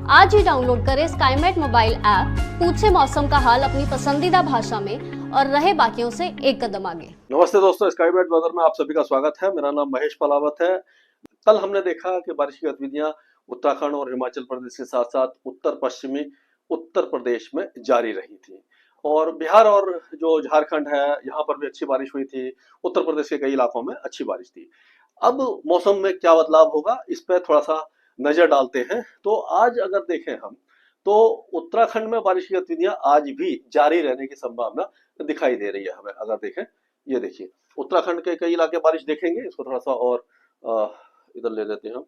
आज ही डाउनलोड करें Skymet mobile app, पूछे मौसम का हाल अपनी पसंदीदा भाषा में और रहे बाकियों से एक कदम आगे। नमस्ते दोस्तों, स्काईमेट वेदर में आप सभी का स्वागत है। मेरा नाम महेश पलावत है। कल हमने देखा कि बारिश की गतिविधियां उत्तराखंड और हिमाचल प्रदेश के साथ साथ उत्तर पश्चिमी उत्तर प्रदेश में जारी रही थी और बिहार और जो झारखंड है यहाँ पर भी अच्छी बारिश हुई थी। उत्तर प्रदेश के कई इलाकों में अच्छी बारिश थी। अब मौसम में क्या बदलाव होगा इस पर थोड़ा सा नजर डालते हैं। तो आज अगर देखें हम तो उत्तराखंड में बारिश की गतिविधियां आज भी जारी रहने की संभावना दिखाई दे रही है हमें। अगर देखें, ये देखिए उत्तराखंड के कई इलाके बारिश देखेंगे। इसको थोड़ा सा और इधर ले लेते हैं हम,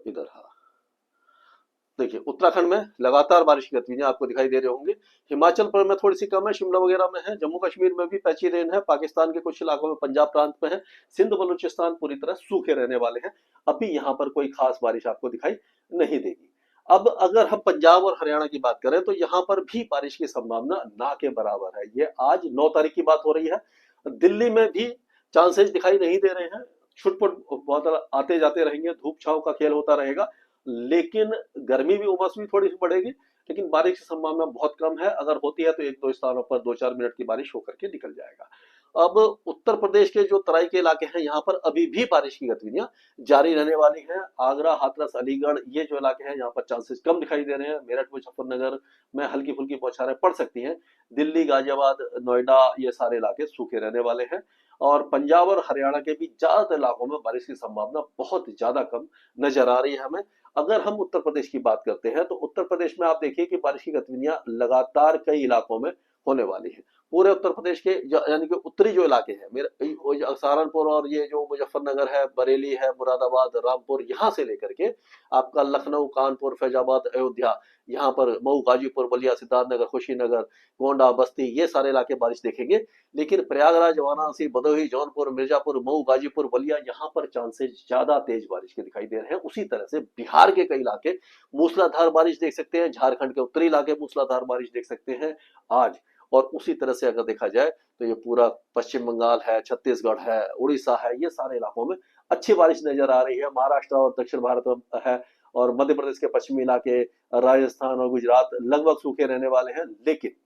इधर। हाँ, देखिए उत्तराखंड में लगातार बारिश की गतिविधियां आपको दिखाई दे रहे होंगे। हिमाचल प्रदेश में थोड़ी सी कम है, शिमला वगैरह में है, जम्मू कश्मीर में भी पैची रेन है, पाकिस्तान के कुछ इलाकों में, पंजाब प्रांत में है, सिंध बलूचिस्तान पूरी तरह सूखे रहने वाले हैं। अभी यहाँ पर कोई खास बारिश आपको दिखाई नहीं देगी। अब अगर हम पंजाब और हरियाणा की बात करें तो यहाँ पर भी बारिश की संभावना ना के बराबर है। ये आज 9 तारीख की बात हो रही है। दिल्ली में भी चांसेस दिखाई नहीं दे रहे हैं। छुटपुट बादल आते जाते रहेंगे, धूप छांव का खेल होता रहेगा, लेकिन गर्मी भी, उमस भी थोड़ी सी बढ़ेगी। लेकिन बारिश की संभावना बहुत कम है। अगर होती है तो एक दो स्थानों पर 2-4 मिनट की बारिश होकर के निकल जाएगा। अब उत्तर प्रदेश के जो तराई के इलाके हैं यहाँ पर अभी भी बारिश की गतिविधियां जारी रहने वाली हैं। आगरा, हाथरस, अलीगढ़, ये जो इलाके हैं यहाँ पर चांसेस कम दिखाई दे रहे हैं। मेरठ, मुजफ्फरनगर में हल्की फुल्की बौछारें पड़ सकती हैं। दिल्ली, गाजियाबाद, नोएडा, ये सारे इलाके सूखे रहने वाले हैं। और पंजाब और हरियाणा के भी ज्यादातर इलाकों में बारिश की संभावना बहुत ज्यादा कम नजर आ रही है हमें। अगर हम उत्तर प्रदेश की बात करते हैं तो उत्तर प्रदेश में आप देखिए कि बारिश की गतिविधियां लगातार कई इलाकों में होने वाली है। पूरे उत्तर प्रदेश के यानी कि उत्तरी जो इलाके हैं, मेरे सहारनपुर और ये जो मुजफ्फरनगर है, बरेली है, मुरादाबाद, रामपुर, यहाँ से लेकर के आपका लखनऊ, कानपुर, फैजाबाद, अयोध्या, यहाँ पर मऊ, गाजीपुर, बलिया, सिद्धार्थनगर, कुशीनगर, गोंडा, बस्ती, ये सारे इलाके बारिश देखेंगे। लेकिन प्रयागराज, वाराणसी, भदोही, जौनपुर, मिर्जापुर, मऊ, गाजीपुर, बलिया, यहाँ पर चांसेस ज्यादा तेज बारिश के दिखाई दे रहे हैं। उसी तरह से बिहार के कई इलाके मूसलाधार बारिश देख सकते हैं। झारखंड के उत्तरी इलाके मूसलाधार बारिश देख सकते हैं आज। और उसी तरह से अगर देखा जाए तो ये पूरा पश्चिम बंगाल है, छत्तीसगढ़ है, उड़ीसा है, ये सारे इलाकों में अच्छी बारिश नजर आ रही है। महाराष्ट्र और दक्षिण भारत में है, और मध्य प्रदेश के पश्चिमी इलाके, राजस्थान और गुजरात लगभग सूखे रहने वाले हैं। लेकिन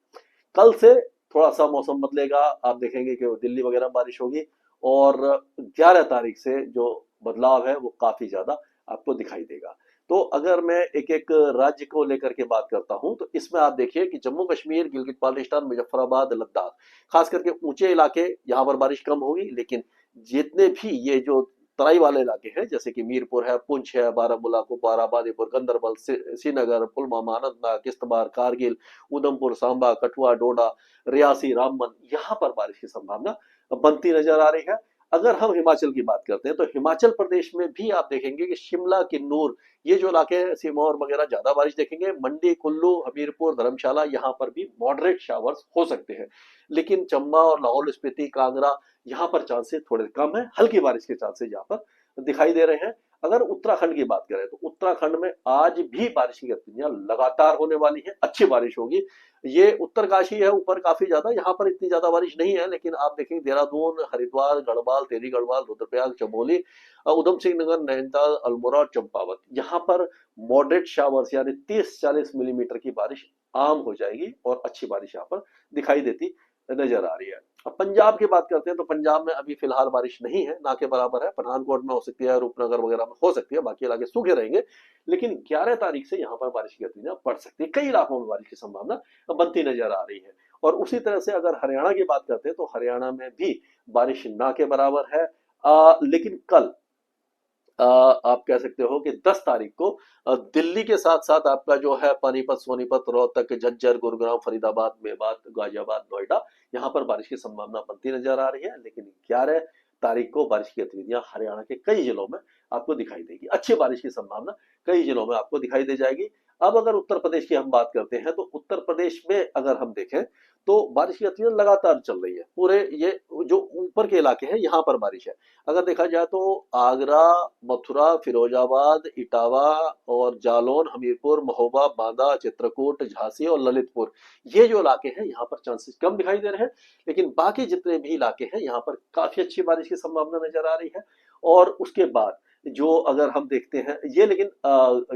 कल से थोड़ा सा मौसम बदलेगा। आप देखेंगे कि दिल्ली वगैरह बारिश होगी और 11 तारीख से जो बदलाव है वो काफी ज्यादा आपको दिखाई देगा। तो अगर मैं एक एक राज्य को लेकर के बात करता हूं तो इसमें आप देखिए कि जम्मू कश्मीर, गिलगित बाल्टिस्तान, मुजफ्फराबाद, लद्दाख, खास करके ऊंचे इलाके, यहाँ पर बारिश कम होगी। लेकिन जितने भी ये जो तराई वाले इलाके हैं जैसे कि मीरपुर है, पुंछ है, बारामूला, कुपवारा, बादीपुर, गंदरबल, श्रीनगर, पुलवामा, अनंतनाग, किश्तवाड़, कारगिल, उधमपुर, सांबा, कठुआ, डोडा, रियासी, रामबन, यहाँ पर बारिश की संभावना बनती नजर आ रही है। अगर हम हिमाचल की बात करते हैं तो हिमाचल प्रदेश में भी आप देखेंगे कि शिमला, किन्नौर, ये जो इलाके हैं, सिरमौर वगैरह, ज्यादा बारिश देखेंगे। मंडी, कुल्लू, हमीरपुर, धर्मशाला, यहाँ पर भी मॉडरेट शावर्स हो सकते हैं। लेकिन चंबा और लाहौल स्पीति, कांगड़ा, यहाँ पर चांसेस थोड़े कम है। हल्की बारिश के चांसेस यहाँ पर दिखाई दे रहे हैं। अगर उत्तराखंड की बात करें तो उत्तराखंड में आज भी बारिश की गतिविधियां लगातार होने वाली है। अच्छी बारिश होगी। ये उत्तरकाशी है ऊपर काफी ज्यादा, यहाँ पर इतनी ज्यादा बारिश नहीं है। लेकिन आप देखेंगे देहरादून, हरिद्वार, गढ़वाल, टेहरी गढ़वाल, रुद्रप्रयाग, चमोली, उधम सिंह नगर, नैनीताल, अल्मोड़ा और चंपावत, यहाँ पर मॉडरेट शावर्स यानी 30-40 मिलीमीटर की बारिश आम हो जाएगी और अच्छी बारिश यहाँ पर दिखाई देती नजर आ रही है। अब पंजाब की बात करते हैं तो पंजाब में अभी फिलहाल बारिश नहीं है, ना के बराबर है। पठानकोट में हो सकती है, रूपनगर वगैरह में हो सकती है, बाकी इलाके सूखे रहेंगे। लेकिन 11 तारीख से यहाँ पर बारिश की गतिविधियां बढ़ सकती है। कई इलाकों में बारिश की संभावना बनती नजर आ रही है। और उसी तरह से अगर हरियाणा की बात करते हैं तो हरियाणा में भी बारिश ना के बराबर है। लेकिन कल आप कह सकते हो कि 10 तारीख को दिल्ली के साथ साथ आपका जो है पानीपत, सोनीपत, रोहतक, झज्जर, गुरुग्राम, फरीदाबाद, मेवात, गाजियाबाद, नोएडा, यहाँ पर बारिश की संभावना बनती नजर आ रही है। लेकिन 11 तारीख को बारिश की गतिविधियां हरियाणा के कई जिलों में आपको दिखाई देगी। अच्छी बारिश की संभावना कई जिलों में आपको दिखाई दे जाएगी। अब अगर उत्तर प्रदेश की हम बात करते हैं तो उत्तर प्रदेश में अगर हम देखें तो बारिश की गतिविधियां लगातार चल रही है। पूरे ये जो ऊपर के इलाके हैं यहाँ पर बारिश है। अगर देखा जाए तो आगरा, मथुरा, फिरोजाबाद, इटावा और जालौन, हमीरपुर, महोबा, बांदा, चित्रकूट, झांसी और ललितपुर, ये जो इलाके हैं यहाँ पर चांसेस कम दिखाई दे रहे हैं। लेकिन बाकी जितने भी इलाके हैं यहाँ पर काफी अच्छी बारिश की संभावना नजर आ रही है। और उसके बाद जो अगर हम देखते हैं ये, लेकिन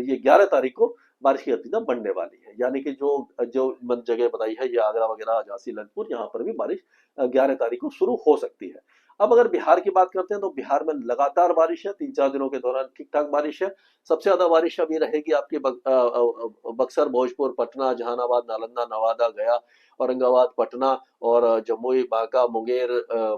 ये 11 तारीख को बारिश की गतिविधियां बढ़ने वाली है। यानी कि जो जो जगह बताई है, ये आगरा वगैरह, झांसी, ललितपुर, यहाँ पर भी बारिश 11 तारीख को शुरू हो सकती है। अब अगर बिहार की बात करते हैं तो बिहार में लगातार बारिश है, 3-4 दिनों के दौरान ठीक ठाक बारिश है। सबसे ज्यादा बारिश अभी रहेगी आपके बक्सर, भोजपुर, पटना, जहानाबाद, नालंदा, नवादा, गया, औरंगाबाद, पटना और जमुई, बांका, मुंगेर,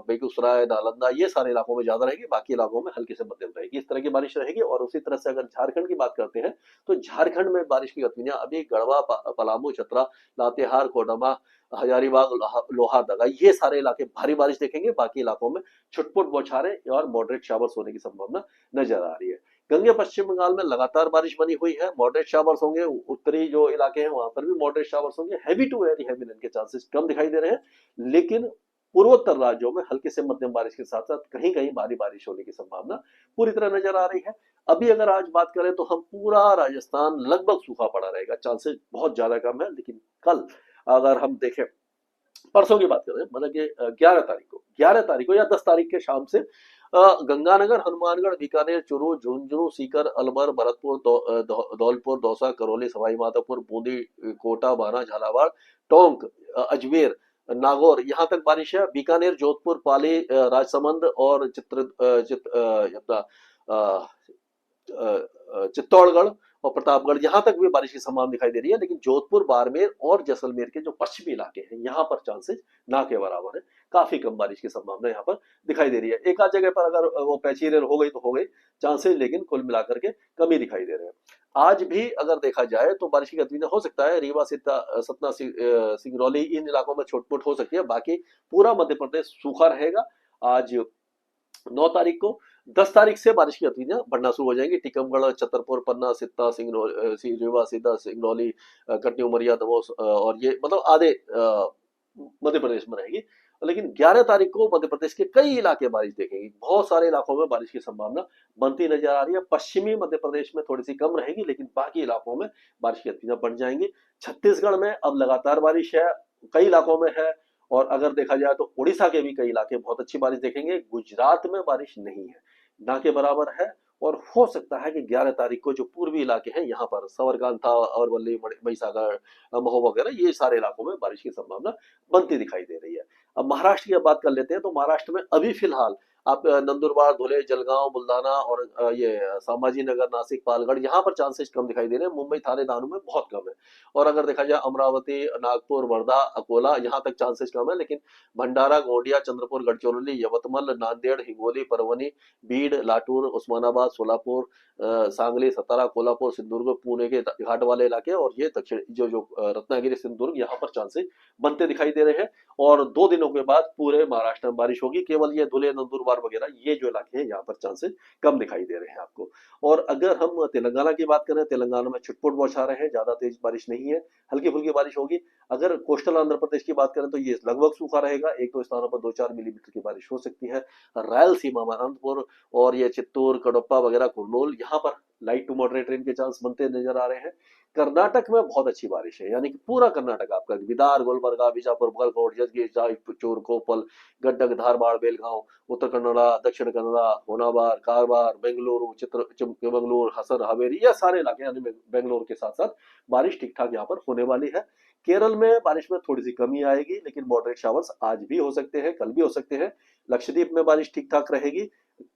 बेगूसराय, नालंदा, ये सारे इलाकों में ज्यादा रहेगी, बाकी इलाकों में हल्की से मध्यम रहेगी। इस तरह की बारिश रहेगी। और उसी तरह से अगर झारखंड की बात करते हैं तो झारखंड में बारिश की गतिविधियां अभी गढ़वा, पलामू, चतरा, लातेहार, कोडरमा, हजारीबाग, लोहारदगा, ये सारे इलाके भारी बारिश देखेंगे। बाकी इलाकों में छुटपुट बौछारें और मॉडरेट शावर्स होने की संभावना नजर आ रही है। गंगे पश्चिम बंगाल में लगातार बारिश बनी हुई है, मॉडरेट शावर्स होंगे। उत्तरी जो इलाके हैं वहां पर भी मॉडरेट शावर्स होंगे। Heavy to very heavy rain के चांसेस कम दिखाई दे रहे हैं, लेकिन पूर्वोत्तर राज्यों में हल्की से मध्यम बारिश के साथ साथ कहीं कहीं भारी बारिश होने की संभावना पूरी तरह नजर आ रही है। अभी अगर आज बात करें तो हम पूरा राजस्थान लगभग सूखा पड़ा रहेगा, चांसेस बहुत ज्यादा कम है। लेकिन कल अगर हम देखें, परसों की बात करें, मतलब कि 11 तारीख को या 10 तारीख के शाम से गंगानगर, हनुमानगढ़, बीकानेर, चूरू, झुंझुनू, सीकर, अलवर, भरतपुर, धौलपुर, दौसा, करौली, सवाई माधोपुर, बूंदी, कोटा, बाना, झालावाड़, टोंक, अजमेर, नागौर, यहाँ तक बारिश है। बीकानेर, जोधपुर, पाली, राजसमंद और चित्तौड़गढ़ और प्रतापगढ़, यहाँ तक भी बारिश की संभावना दिखाई दे रही है। लेकिन जोधपुर, बाड़मेर और जैसलमेर के जो पश्चिमी इलाके हैं, यहाँ पर चांसेस ना के बराबर है, काफी कम बारिश की संभावना यहाँ पर दिखाई दे रही है। एक आध जगह पर अगर वो पैची रेल हो गई तो हो गई चांसेस, लेकिन कुल मिलाकर के कम ही दिखाई दे रहे हैं। आज भी अगर देखा जाए तो बारिश की गतिविधियां हो सकता है, रीवा, सतना, सिंगरौली, इन इलाकों में छोट-मोट हो सकती है। बाकी पूरा मध्य प्रदेश सूखा रहेगा। आज 9 तारीख को, 10 तारीख से बारिश की गतिविधियां बढ़ना शुरू हो जाएंगी। टीकमगढ़, छतरपुर, पन्ना, सित्ता, रीवा, सीधा, सिंगरौली, कटनी, उमरिया, दमोह और ये मतलब आधे मध्य प्रदेश में रहेगी। लेकिन 11 तारीख को मध्य प्रदेश के कई इलाके बारिश देखेंगे। बहुत सारे इलाकों में बारिश की संभावना बनती नजर आ रही है। पश्चिमी मध्य प्रदेश में थोड़ी सी कम रहेगी, लेकिन बाकी इलाकों में बारिश की गतिविधियां बढ़ जाएंगी। छत्तीसगढ़ में अब लगातार बारिश है, कई इलाकों में है। और अगर देखा जाए तो उड़ीसा के भी कई इलाके बहुत अच्छी बारिश देखेंगे। गुजरात में बारिश नहीं है, ना के बराबर है। और हो सकता है कि 11 तारीख को जो पूर्वी इलाके हैं, यहाँ पर सवरकांठा, अरवल्ली, महिसागर, महोबा वगैरह, ये सारे इलाकों में बारिश की संभावना बनती दिखाई दे रही है। अब महाराष्ट्र की बात कर लेते हैं तो महाराष्ट्र में अभी फिलहाल आप नंदुरबार, धुले, जलगांव, बुल्ढाना और ये संभाजीनगर, नासिक, पालगढ़, यहाँ पर चांसेस कम दिखाई दे रहे हैं। मुंबई, थाने, दानू में बहुत कम है। और अगर देखा जाए अमरावती, नागपुर, वर्धा, अकोला, यहाँ तक चांसेस कम है। लेकिन भंडारा, गोंदिया, चंद्रपुर, गढ़चिरौली, यवतमल, नांदेड़, हिंगोली, परभणी, बीड, लातूर, उस्मानाबाद, सोलापुर, सांगली, सतारा, कोल्हापुर, सिंधुदुर्ग, पुणे के घाट वाले इलाके और ये दक्षिण जो रत्नागिरी, सिंधुदुर्ग, यहाँ पर चांसेस बनते दिखाई दे रहे हैं। और 2 दिनों के बाद पूरे महाराष्ट्र में बारिश होगी। केवल ये धुले, नंदुरबार वगैरह, ये जो इलाके हैं, यहाँ पर चांसेस कम दिखाई दे रहे हैं आपको। और अगर हम तेलंगाना की बात करें, तेलंगाना में छुटपुट बौछारें हैं, ज्यादा तेज बारिश नहीं है, हल्की फुल्की बारिश होगी। अगर कोस्टल आंध्र प्रदेश की बात करें तो ये लगभग सूखा रहेगा, 1-2 स्थानों पर 2-4 मिलीमीटर की बारिश हो सकती है। रायलसीमा में अनंतपुर और ये चित्तूर, कडप्पा वगैरह, कुर्नूल, यहाँ पर लाइट टू मॉडरेट रेन के चांस बनते नजर आ रहे हैं। कर्नाटक में बहुत अच्छी बारिश है, यानी कि पूरा कर्नाटक आपका विदार, गुलबर्गा, बीजापुर, बागलकोट, जजगीर, रायचूर, कोपल, गड्डक, धारवाड़, बेलगांव, उत्तर कन्नड़ा, दक्षिण कन्नड़ा, होनावर, कारवार, बेंगलुरु, चिकमंगलुरु, हसन, हावेरी, ये सारे इलाके यानी बेंगलुरु के साथ साथ बारिश ठीक ठाक यहाँ पर होने वाली है। केरल में बारिश में थोड़ी सी कमी आएगी, लेकिन मॉडरेट शावर्स आज भी हो सकते हैं, कल भी हो सकते हैं। लक्षद्वीप में बारिश ठीक ठाक रहेगी।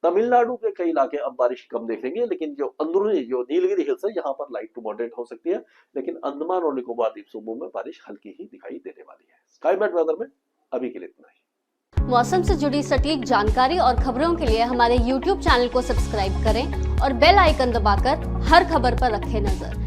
तमिलनाडु के कई इलाके अब बारिश कम देखेंगे, लेकिन जो अंदरूनी जो नीलगिरी हिल्स है, यहाँ पर लाइट टू मॉडरेट हो सकती है। लेकिन अंडमान और निकोबार द्वीप समूह में बारिश हल्की ही दिखाई देने वाली है। स्काईमेट वेदर में अभी के लिए इतना ही। मौसम से जुड़ी सटीक जानकारी और खबरों के लिए हमारे YouTube चैनल को सब्सक्राइब करें और बेल आइकन दबाकर हर खबर पर रखें नजर।